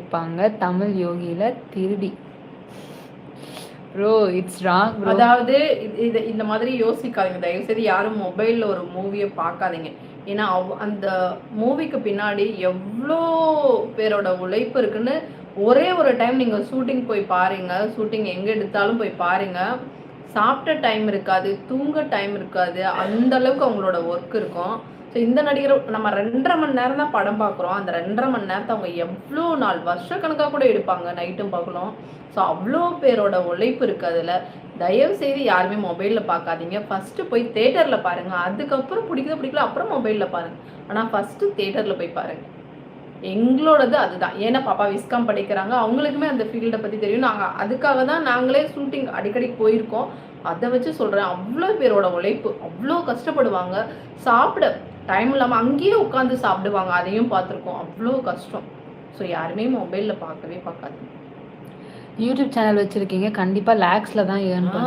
எடுப்பாங்க தமிழ் யோகியில திருடி. Bro it's wrong bro. அதாவது இது இந்த மாதிரி யோசிக்காதீங்க, தயவுசெய்து யாரும் மொபைலில் ஒரு மூவியை பார்க்காதீங்க. ஏன்னா அந்த மூவிக்கு பின்னாடி எவ்வளோ பேரோட உழைப்பு இருக்குன்னு ஒரே ஒரு டைம் நீங்கள் ஷூட்டிங் போய் பாருங்க. ஷூட்டிங் எங்கே எடுத்தாலும் போய் பாருங்க. சாப்பிட்ட டைம் இருக்காது, தூங்க டைம் இருக்காது, அந்த அளவுக்கு அவங்களோட ஒர்க் இருக்கும். ஸோ இந்த நடிகர் நம்ம 2.5 மணி நேரம் தான் படம் பார்க்குறோம். அந்த 2.5 மணி நேரத்தை அவங்க எவ்வளோ நாள் வருஷக்கணக்காக கூட எடுப்பாங்க, நைட்டும் பார்க்கலாம். ஸோ அவ்வளோ பேரோட உழைப்பு இருக்குது அதில். தயவு செய்து யாருமே மொபைலில் பார்க்காதீங்க. ஃபஸ்ட்டு போய் தேட்டரில் பாருங்கள், அதுக்கப்புறம் பிடிக்கல அப்புறம் மொபைலில் பாருங்கள். ஆனால் ஃபஸ்ட்டு தேட்டரில் போய் பாருங்கள். எங்களோடது அதுதான். ஏன்னா பாப்பா விஸ்காம் படிக்கிறாங்க, அவங்களுக்குமே அந்த ஃபீல்டை பற்றி தெரியும். நாங்கள் அதுக்காக தான் நாங்களே ஷூட்டிங் அடிக்கடி போயிருக்கோம். அதை வச்சு சொல்கிறேன், அவ்வளோ பேரோட உழைப்பு, அவ்வளோ கஷ்டப்படுவாங்க. சாப்பிட டைம் இல்லாமல் அங்கேயே உட்காந்து சாப்பிடுவாங்க, அதையும் பார்த்துருக்கோம். அவ்வளோ கஷ்டம். ஸோ யாருமே மொபைலில் பார்க்கவே பார்க்காது. யூடியூப் சேனல் வச்சுருக்கீங்க, கண்டிப்பாக லேக்ஸில் தான் ஏர்ன் பண்ணுவீங்க.